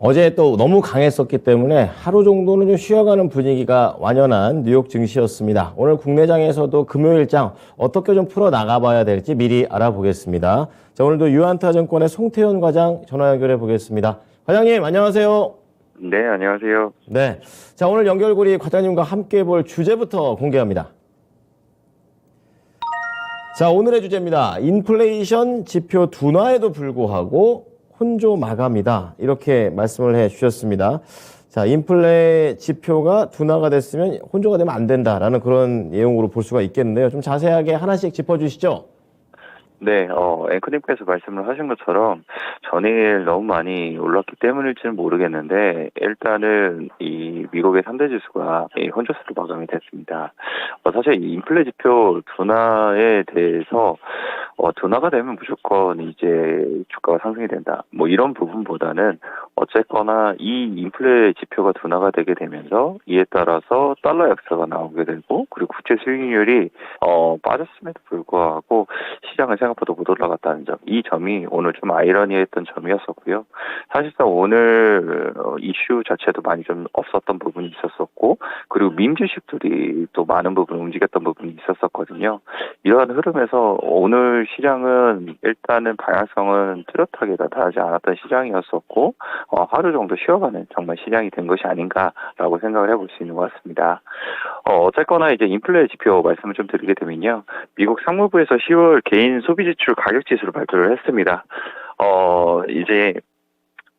어제 또 너무 강했었기 때문에 하루 정도는 좀 쉬어가는 분위기가 완연한 뉴욕 증시였습니다. 오늘 국내장에서도 금요일장 어떻게 좀 풀어 나가봐야 될지 미리 알아보겠습니다. 자, 오늘도 유한타증권의 송태현 과장 전화 연결해 보겠습니다. 과장님, 안녕하세요. 네, 안녕하세요. 네. 자, 오늘 연결고리 과장님과 함께 볼 주제부터 공개합니다. 자, 오늘의 주제입니다. 인플레이션 지표 둔화에도 불구하고 혼조 마감이다. 이렇게 말씀을 해 주셨습니다. 자, 인플레 지표가 둔화가 됐으면 혼조가 되면 안 된다라는 그런 내용으로 볼 수가 있겠는데요. 좀 자세하게 하나씩 짚어주시죠. 네, 앵커님께서 말씀을 하신 것처럼 전일 너무 많이 올랐기 때문일지는 모르겠는데 일단은 이 미국의 3대 지수가 혼조세로 마감이 됐습니다. 사실 이 인플레 지표 둔화에 대해서 둔화가 되면 무조건 이제 주가가 상승이 된다. 뭐 이런 부분보다는 어쨌거나 이 인플레 지표가 둔화가 되게 되면서 이에 따라서 달러 약세가 나오게 되고 그리고 국채 수익률이 빠졌음에도 불구하고 시장은 생각보다 못 올라갔다는 점, 이 점이 오늘 좀 아이러니했던 점이었었고요. 사실상 오늘 이슈 자체도 많이 좀 없었던 부분이 있었었고 그리고 밈 주식들이 또 많은 부분 움직였던 부분이 있었었거든요. 이러한 흐름에서 오늘 시장은 일단은 방향성은 뚜렷하게 나타나지 않았던 시장이었었고 하루 정도 쉬어가는 정말 시장이 된 것이 아닌가라고 생각을 해볼 수 있는 것 같습니다. 어쨌거나 이제 인플레 지표 말씀을 좀 드리게 되면요. 미국 상무부에서 10월 개인 소비지출 가격 지수를 발표를 했습니다. 이제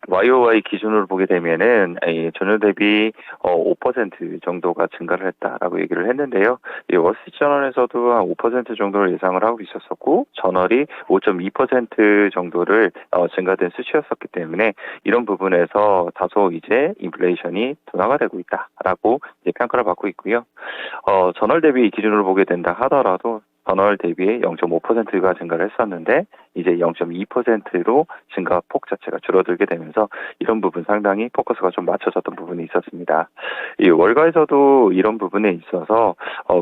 YOY 기준으로 보게 되면은 전월 대비 5% 정도가 증가를 했다라고 얘기를 했는데요. 월스트리트저널에서도 한 5% 정도를 예상을 하고 있었었고 전월이 5.2% 정도를 증가된 수치였었기 때문에 이런 부분에서 다소 이제 인플레이션이 둔화가 되고 있다라고 이제 평가를 받고 있고요. 전월 대비 기준으로 보게 된다 하더라도 전월 대비에 0.5%가 증가를 했었는데 이제 0.2%로 증가폭 자체가 줄어들게 되면서 이런 부분 상당히 포커스가 좀 맞춰졌던 부분이 있었습니다. 이 월가에서도 이런 부분에 있어서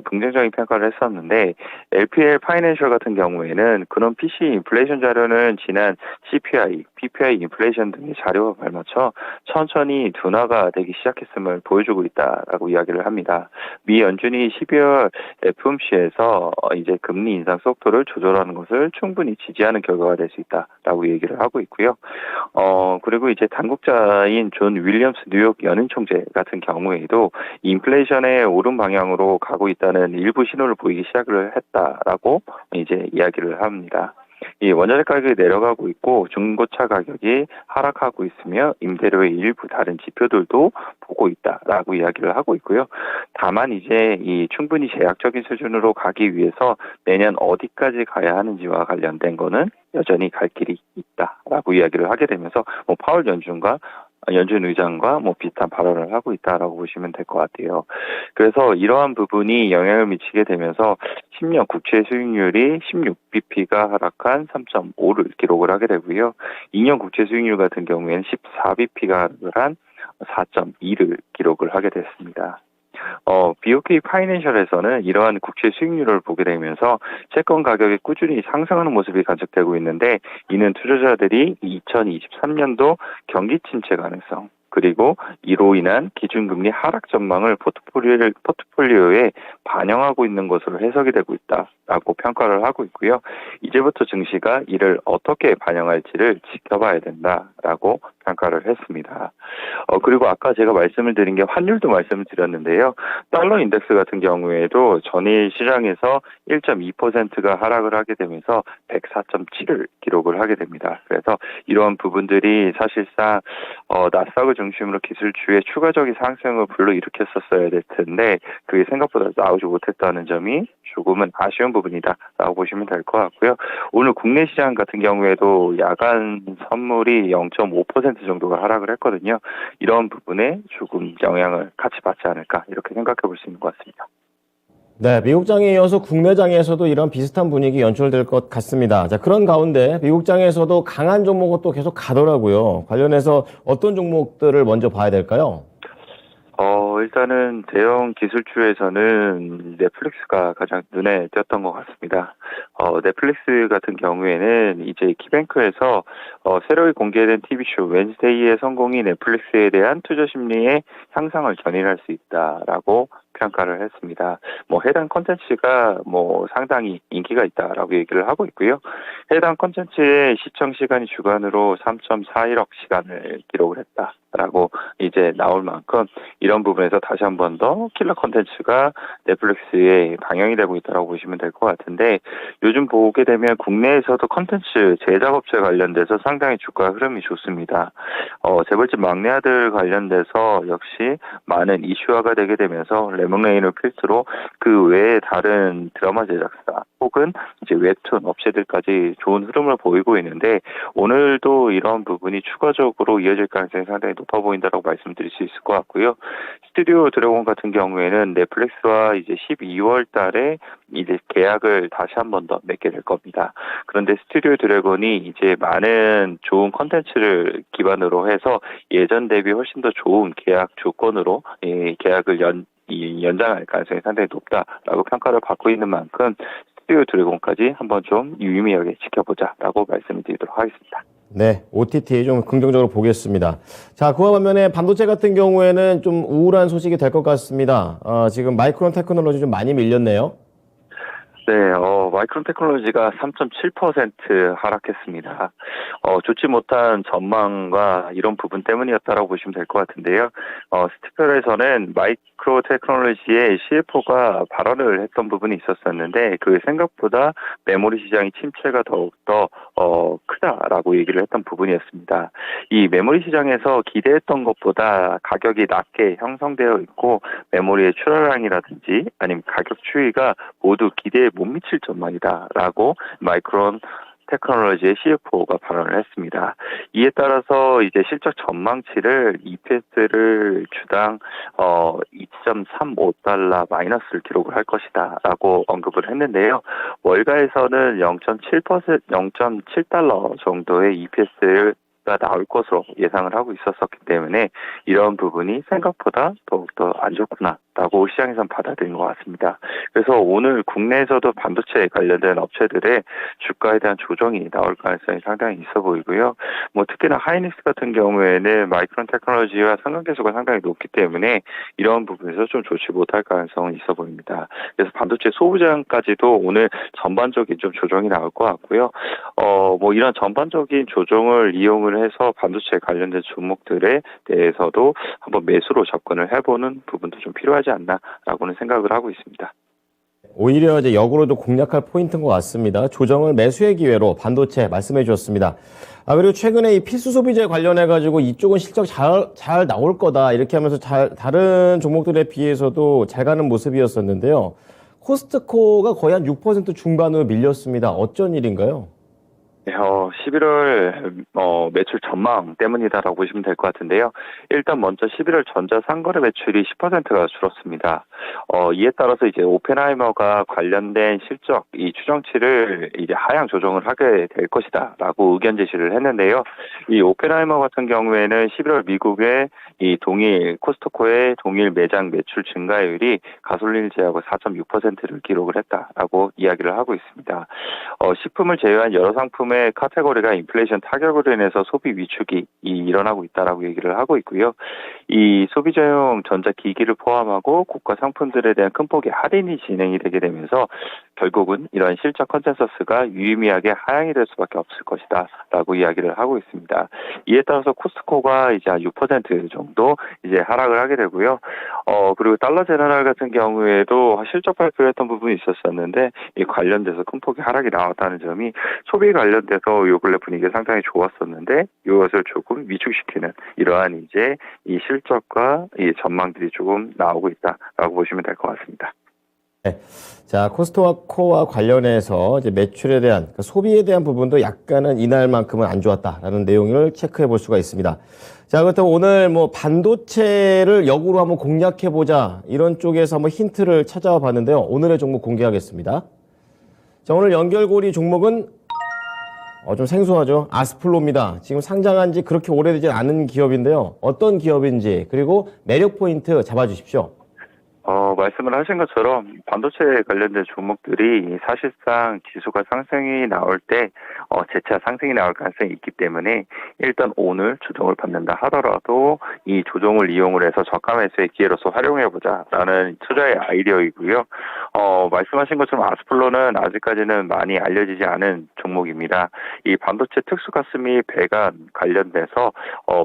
긍정적인 평가를 했었는데 LPL 파이낸셜 같은 경우에는 그런 PC 인플레이션 자료는 지난 CPI, PPI 인플레이션 등의 자료와 발맞춰 천천히 둔화가 되기 시작했음을 보여주고 있다라고 이야기를 합니다. 미 연준이 12월 FOMC에서 이제 금리 인상 속도를 조절하는 것을 충분히 지지하는 결과가 될 수 있다라고 얘기를 하고 있고요. 그리고 이제 당국자인 존 윌리엄스 뉴욕 연은 총재 같은 경우에도 인플레이션의 오른 방향으로 가고 있다는 일부 신호를 보이기 시작을 했다라고 이제 이야기를 합니다. 이 원자재 가격이 내려가고 있고 중고차 가격이 하락하고 있으며 임대료의 일부 다른 지표들도 보고 있다라고 이야기를 하고 있고요. 다만 이제 이 충분히 제약적인 수준으로 가기 위해서 내년 어디까지 가야 하는지와 관련된 거는 여전히 갈 길이 있다라고 이야기를 하게 되면서 파월 연준 의장과 비슷한 발언을 하고 있다라고 보시면 될 것 같아요. 그래서 이러한 부분이 영향을 미치게 되면서 10년 국채 수익률이 16bp가 하락한 3.5를 기록을 하게 되고요. 2년 국채 수익률 같은 경우에는 14bp가 하락한 4.2를 기록을 하게 됐습니다. BOK 파이낸셜에서는 이러한 국채 수익률을 보게 되면서 채권 가격이 꾸준히 상승하는 모습이 관측되고 있는데 이는 투자자들이 2023년도 경기 침체 가능성 그리고 이로 인한 기준금리 하락 전망을 포트폴리오에 반영하고 있는 것으로 해석이 되고 있다라고 평가를 하고 있고요. 이제부터 증시가 이를 어떻게 반영할지를 지켜봐야 된다라고 평가를 했습니다. 그리고 아까 제가 말씀을 드린 게 환율도 말씀을 드렸는데요. 달러 인덱스 같은 경우에도 전일 시장에서 1.2%가 하락을 하게 되면서 104.7을 기록을 하게 됩니다. 그래서 이러한 부분들이 사실상 나스닥을 중심으로 기술주의 추가적인 상승을 불러일으켰었어야 될 텐데 그게 생각보다 나오지 못했다는 점이 조금은 아쉬운 부분이다라고 보시면 될 것 같고요. 오늘 국내 시장 같은 경우에도 야간 선물이 0.5% 정도가 하락을 했거든요. 이런 부분에 조금 영향을 같이 받지 않을까 이렇게 생각해 볼 수 있는 것 같습니다. 네, 미국장에 이어서 국내장에서도 이런 비슷한 분위기 연출될 것 같습니다. 자, 그런 가운데 미국장에서도 강한 종목은 또 계속 가더라고요. 관련해서 어떤 종목들을 먼저 봐야 될까요? 일단은 대형 기술주에서는 넷플릭스가 가장 눈에 띄었던 것 같습니다. 넷플릭스 같은 경우에는 이제 키뱅크에서 새로이 공개된 TV쇼 웬스데이의 성공이 넷플릭스에 대한 투자 심리의 향상을 견인할 수 있다라고 평가를 했습니다. 해당 콘텐츠가 상당히 인기가 있다라고 얘기를 하고 있고요. 해당 콘텐츠의 시청 시간이 주간으로 3.41억 시간을 기록을 했다라고 이제 나올 만큼 이런 부분에서 다시 한 번 더 킬러 콘텐츠가 넷플릭스에 방영이 되고 있다라고 보시면 될 것 같은데 요즘 보게 되면 국내에서도 콘텐츠 제작업체 관련돼서 상당히 주가 흐름이 좋습니다. 재벌집 막내 아들 관련돼서 역시 많은 이슈화가 되게 되면서 레몬레인을 필두로 그 외에 다른 드라마 제작사 혹은 이제 웹툰 업체들까지 좋은 흐름을 보이고 있는데 오늘도 이런 부분이 추가적으로 이어질 가능성이 상당히 높아 보인다라고 말씀드릴 수 있을 것 같고요. 스튜디오 드래곤 같은 경우에는 넷플릭스와 이제 12월 달에 이제 계약을 다시 한 번 더 맺게 될 겁니다. 그런데 스튜디오 드래곤이 이제 많은 좋은 컨텐츠를 기반으로 해서 예전 대비 훨씬 더 좋은 계약 조건으로 계약을 연장할 가능성이 상당히 높다라고 평가를 받고 있는 만큼 스튜디오 드래곤까지 한번 좀 유의미하게 지켜보자라고 말씀을 드리도록 하겠습니다. 네, OTT 좀 긍정적으로 보겠습니다. 자, 그와 반면에 반도체 같은 경우에는 좀 우울한 소식이 될 것 같습니다. 지금 마이크론 테크놀로지 좀 많이 밀렸네요. 네, 마이크론 테크놀로지가 3.7% 하락했습니다. 좋지 못한 전망과 이런 부분 때문이었다라고 보시면 될 것 같은데요. 스티커에서는 마이크로 테크놀로지의 CFO가 발언을 했던 부분이 있었었는데 그 생각보다 메모리 시장의 침체가 더욱더 크다라고 얘기를 했던 부분이었습니다. 이 메모리 시장에서 기대했던 것보다 가격이 낮게 형성되어 있고 메모리의 출하량이라든지 아니면 가격 추이가 모두 기대에 못 미칠 전망이다라고 마이크론 테크놀로지의 CFO가 발언을 했습니다. 이에 따라서 이제 실적 전망치를 EPS를 주당 2.35달러 마이너스를 기록을 할 것이다라고 언급을 했는데요. 월가에서는 0.7달러 정도의 EPS를 나올 것으로 예상을 하고 있었기 때문에 이런 부분이 생각보다 더욱더 안 좋구나라고 시장에선 받아들인 것 같습니다. 그래서 오늘 국내에서도 반도체 관련된 업체들의 주가에 대한 조정이 나올 가능성이 상당히 있어 보이고요. 특히나 하이닉스 같은 경우에는 마이크론 테크놀로지와 상관계수가 상당히 높기 때문에 이런 부분에서 좀 좋지 못할 가능성은 있어 보입니다. 그래서 반도체 소부장까지도 오늘 전반적인 좀 조정이 나올 것 같고요. 이런 전반적인 조정을 이용을 해서 반도체 관련된 종목들에 대해서도 한번 매수로 접근을 해보는 부분도 좀 필요하지 않나라고는 생각을 하고 있습니다. 오히려 이제 역으로도 공략할 포인트인 것 같습니다. 조정을 매수의 기회로 반도체 말씀해 주셨습니다. 그리고 최근에 이 필수 소비재 관련해가지고 이쪽은 실적 잘 나올 거다 이렇게 하면서 다른 종목들에 비해서도 잘 가는 모습이었었는데요. 코스트코가 거의 한 6% 중반으로 밀렸습니다. 어쩐 일인가요? 11월 매출 전망 때문이다라고 보시면 될 것 같은데요. 일단 먼저 11월 전자 상거래 매출이 10%가 줄었습니다. 이에 따라서 이제 오펜하이머가 관련된 실적 이 추정치를 이제 하향 조정을 하게 될 것이다라고 의견 제시를 했는데요. 이 오펜하이머 같은 경우에는 11월 미국의 이 동일 코스트코의 동일 매장 매출 증가율이 가솔린을 제외하고 4.6%를 기록을 했다라고 이야기를 하고 있습니다. 식품을 제외한 여러 상품의 카테고리가 인플레이션 타격으로 인해서 소비 위축이 일어나고 있다라고 얘기를 하고 있고요. 이 소비자용 전자기기를 포함하고 고가 상품들에 대한 큰 폭의 할인이 진행이 되게 되면서 결국은 이런 실적 컨센서스가 유의미하게 하향이 될 수밖에 없을 것이다라고 이야기를 하고 있습니다. 이에 따라서 코스트코가 이제 한 6% 정도 이제 하락을 하게 되고요. 그리고 달러 제너럴 같은 경우에도 실적 발표했던 부분이 있었었는데 이 관련돼서 큰 폭의 하락이 나왔다는 점이 소비 관련돼서 요 근래 분위기가 상당히 좋았었는데 이것을 조금 위축시키는 이러한 이제 이 실적과 이 전망들이 조금 나오고 있다라고 보시면 될 것 같습니다. 네. 자, 코스트코와 관련해서 이제 매출에 대한, 그러니까 소비에 대한 부분도 약간은 이날만큼은 안 좋았다라는 내용을 체크해 볼 수가 있습니다. 자, 그렇다면 오늘 반도체를 역으로 한번 공략해 보자 이런 쪽에서 한번 힌트를 찾아와 봤는데요. 오늘의 종목 공개하겠습니다. 자, 오늘 연결고리 종목은 좀 생소하죠. 아스플로입니다. 지금 상장한 지 그렇게 오래되지 않은 기업인데요. 어떤 기업인지 그리고 매력 포인트 잡아주십시오. 말씀을 하신 것처럼 반도체 관련된 종목들이 사실상 지수가 상승이 나올 때 재차 상승이 나올 가능성이 있기 때문에 일단 오늘 조정을 받는다 하더라도 이 조정을 이용을 해서 저가 매수의 기회로서 활용해보자라는 투자의 아이디어이고요. 말씀하신 것처럼 아스플로는 아직까지는 많이 알려지지 않은 종목입니다. 이 반도체 특수가스미 배관 관련돼서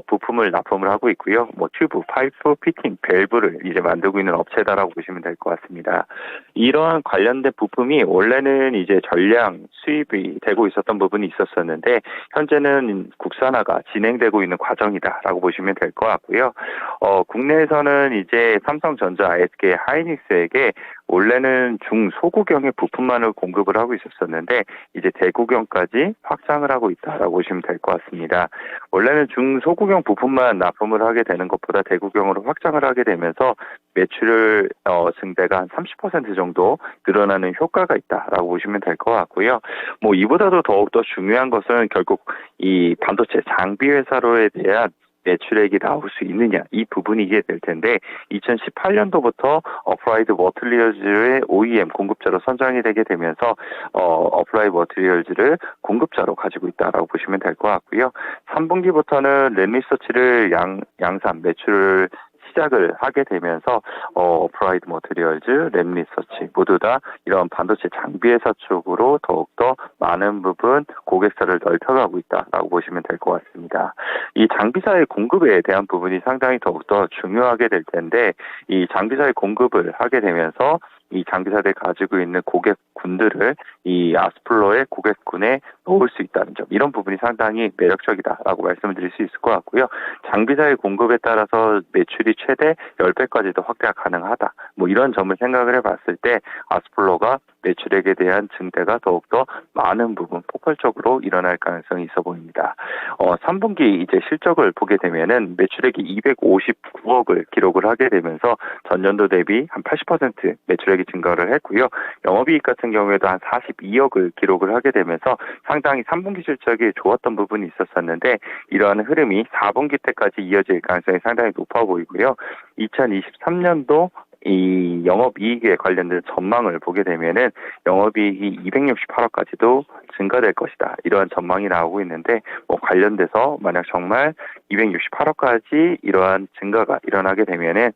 부품을 납품을 하고 있고요. 튜브, 파이프, 피팅, 밸브를 이제 만들고 있는 업체다라고 보시면 될 것 같습니다. 이러한 관련된 부품이 원래는 이제 전량 수입이 되고 있었던 부분이 있었었는데 현재는 국산화가 진행되고 있는 과정이다라고 보시면 될 것 같고요. 국내에서는 이제 삼성전자, SK 하이닉스에게 원래는 중소구경의 부품만을 공급을 하고 있었었는데 이제 대구경까지 확장을 하고 있다라고 보시면 될 것 같습니다. 원래는 중소구경 부품만 납품을 하게 되는 것보다 대구경으로 확장을 하게 되면서 매출 증대가 한 30% 정도 늘어나는 효과가 있다라고 보시면 될 것 같고요. 이보다도 더욱더 중요한 것은 결국 이 반도체 장비 회사로에 대한 매출액이 나올 수 있느냐 이 부분이게 될 텐데 2018년도부터 어플라이드 머티리얼즈의 OEM 공급자로 선정이 되게 되면서 어플라이드 머티리얼즈를 공급자로 가지고 있다라고 보시면 될 것 같고요. 3분기부터는 랩리서치를 양산 매출을 시작을 하게 되면서 어플라이드 머티리얼즈, 랩리서치 모두 다 이런 반도체 장비 회사 쪽으로 더욱더 많은 부분 고객사를 넓혀가고 있다라고 보시면 될 것 같습니다. 이 장비사의 공급에 대한 부분이 상당히 더욱더 중요하게 될 텐데 이 장비사의 공급을 하게 되면서 이 장비사들이 가지고 있는 고객군들을 이 아스플로의 고객군에 넣을 수 있다는 점 이런 부분이 상당히 매력적이다라고 말씀을 드릴 수 있을 것 같고요. 장비사의 공급에 따라서 매출이 최대 10배까지도 확대가 가능하다. 이런 점을 생각을 해봤을 때 아스플로가 매출액에 대한 증대가 더욱더 많은 부분 폭발적으로 일어날 가능성이 있어 보입니다. 3분기 이제 실적을 보게 되면은 매출액이 259억을 기록을 하게 되면서 전년도 대비 한 80% 매출액이 증가를 했고요. 영업이익 같은 경우에도 한 42억을 기록을 하게 되면서 상당히 3분기 실적이 좋았던 부분이 있었었는데 이러한 흐름이 4분기 때까지 이어질 가능성이 상당히 높아 보이고요. 2023년도 이 영업이익에 관련된 전망을 보게 되면은 영업이익이 268억까지도 증가될 것이다. 이러한 전망이 나오고 있는데 관련돼서 만약 정말 268억까지 이러한 증가가 일어나게 되면은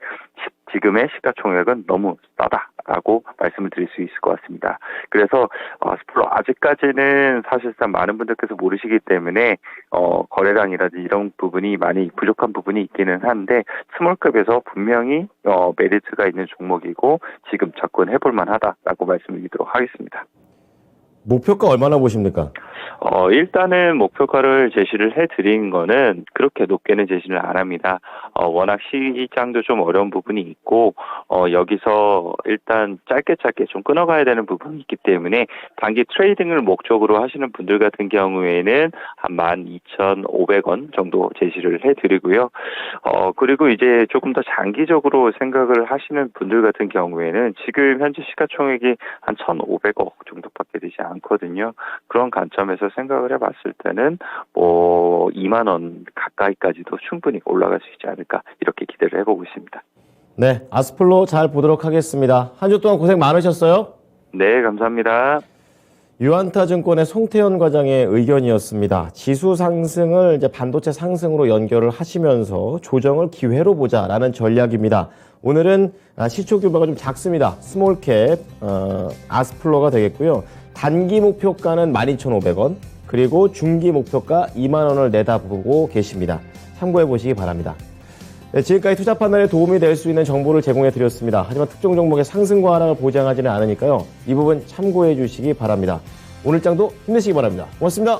지금의 시가총액은 너무 싸다라고 말씀을 드릴 수 있을 것 같습니다. 그래서 아스플로 아직까지는 사실상 많은 분들께서 모르시기 때문에 거래량이라든지 이런 부분이 많이 부족한 부분이 있기는 한데 스몰급에서 분명히 메리트가 있는 종목이고 지금 접근해볼 만하다라고 말씀드리도록 하겠습니다. 목표가 얼마나 보십니까? 일단은 목표가를 제시를 해드린 거는 그렇게 높게는 제시를 안 합니다. 워낙 시장도 좀 어려운 부분이 있고, 여기서 일단 짧게 좀 끊어가야 되는 부분이 있기 때문에 단기 트레이딩을 목적으로 하시는 분들 같은 경우에는 한 12,500원 정도 제시를 해드리고요. 그리고 이제 조금 더 장기적으로 생각을 하시는 분들 같은 경우에는 지금 현재 시가총액이 한 1,500억 정도밖에 되지 않거든요. 그런 관점에서 생각을 해봤을 때는 2만 원 가까이까지도 충분히 올라갈 수 있지 않을까 이렇게 기대를 해보고 있습니다. 네, 아스플로 잘 보도록 하겠습니다. 한 주 동안 고생 많으셨어요? 네, 감사합니다. 유안타증권의 송태현 과장의 의견이었습니다. 지수 상승을 이제 반도체 상승으로 연결을 하시면서 조정을 기회로 보자라는 전략입니다. 오늘은 시초 규모가 좀 작습니다. 스몰캡 아스플로가 되겠고요. 단기 목표가는 12,500원, 그리고 중기 목표가 2만 원을 내다보고 계십니다. 참고해 보시기 바랍니다. 네, 지금까지 투자 판단에 도움이 될 수 있는 정보를 제공해 드렸습니다. 하지만 특정 종목의 상승과 하락을 보장하지는 않으니까요. 이 부분 참고해 주시기 바랍니다. 오늘 장도 힘내시기 바랍니다. 고맙습니다.